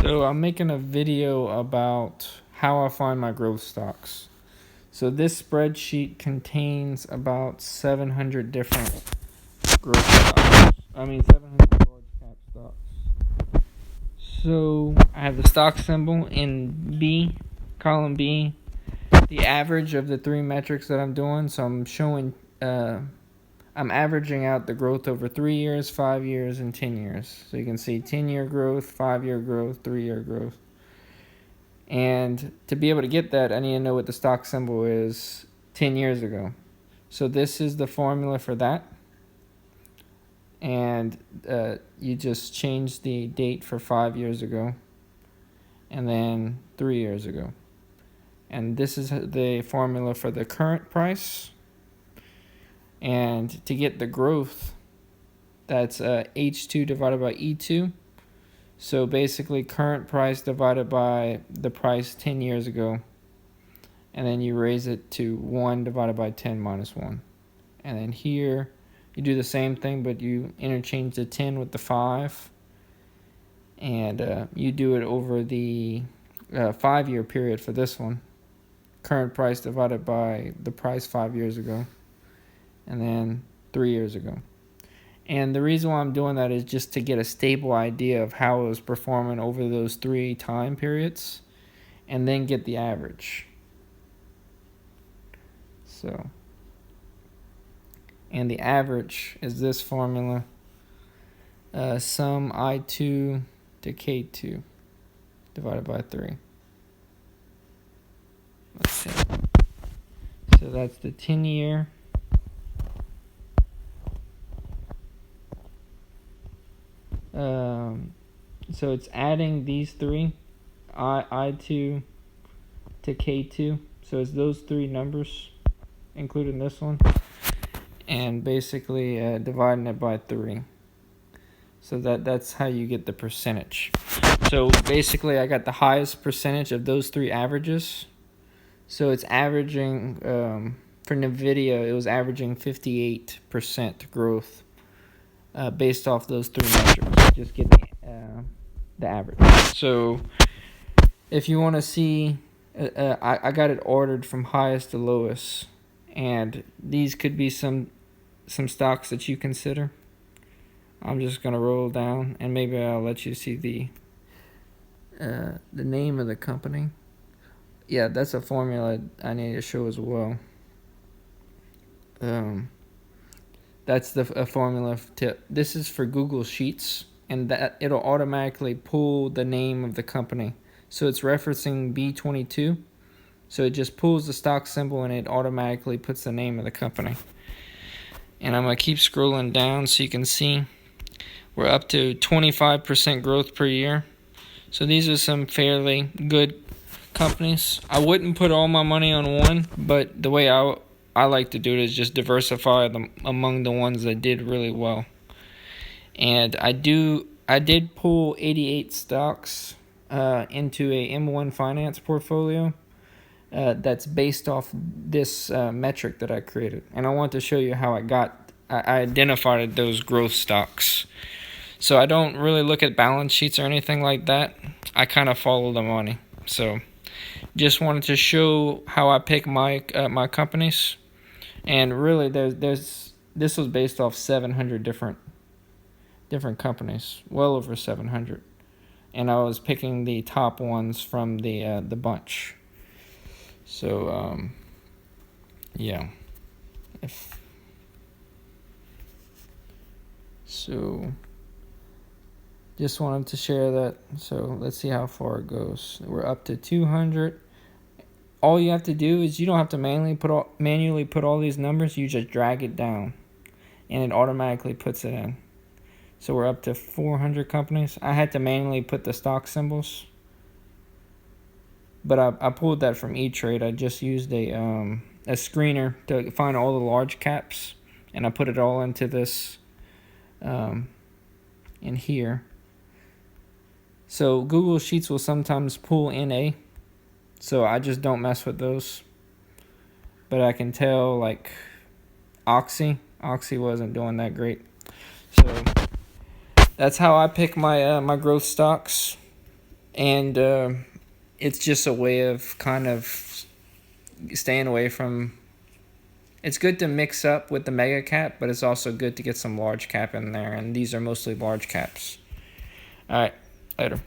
So I'm making a video about how I find my growth stocks. So this spreadsheet contains about 700 different growth stocks. 700 large cap stocks. So I have the stock symbol in B, column B, the average of the three metrics that I'm doing. So I'm averaging out the growth over 3 years, 5 years, and 10 years. So you can see 10-year growth, 5-year growth, 3-year growth. And to be able to get that, I need to know what the stock symbol is 10 years ago. So this is the formula for that. And you just change the date for 5 years ago and then 3 years ago. And this is the formula for the current price. And to get the growth, that's H2 divided by E2. So basically current price divided by the price 10 years ago. And then you raise it to 1 divided by 10 minus 1. And then here you do the same thing, but you interchange the 10 with the 5. And you do it over the 5-year period for this one. Current price divided by the price 5 years ago. And then 3 years ago. And the reason why I'm doing that is just to get a stable idea of how it was performing over those 3 time periods, and then get the average. So, and the average is this formula, sum I2 to K2 divided by 3. Let's see. So that's the 10-year. So it's adding these three, I2 to K2. So it's those 3 numbers, including this one, and basically dividing it by 3. So that's how you get the percentage. So basically I got the highest percentage of those 3 averages. So it's averaging, for NVIDIA, it was averaging 58% growth based off those 3 metrics. Just get the average. So if you want to see, I got it ordered from highest to lowest, and these could be some stocks that you consider. I'm just gonna roll down, and maybe I'll let you see the name of the company. Yeah, that's a formula I need to show as well. That's a formula this is for Google Sheets, and that it'll automatically pull the name of the company. So it's referencing B22. So it just pulls the stock symbol and it automatically puts the name of the company. And I'm going to keep scrolling down so you can see we're up to 25% growth per year. So these are some fairly good companies. I wouldn't put all my money on one, but the way I like to do it is just diversify them among the ones that did really well. And I did pull 88 stocks into a M1 Finance portfolio that's based off this metric that I created. And I want to show you how I identified those growth stocks. So I don't really look at balance sheets or anything like that. I kind of follow the money. So just wanted to show how I pick my companies. And really this was based off 700 different companies, well over 700, and I was picking the top ones from the bunch. So yeah, just wanted to share that. So let's see how far it goes. We're up to 200. All you have to do is you don't have to manually put all these numbers. You just drag it down, and it automatically puts it in. So we're up to 400 companies. I had to manually put the stock symbols, but I pulled that from E-Trade. I just used a screener to find all the large caps, and I put it all into this in here. So Google Sheets will sometimes pull NA, so I just don't mess with those. But I can tell, like, Oxy wasn't doing that great. So that's how I pick my growth stocks. and it's just a way of kind of staying away from. It's good to mix up with the mega cap, but it's also good to get some large cap in there, and these are mostly large caps. All right, later.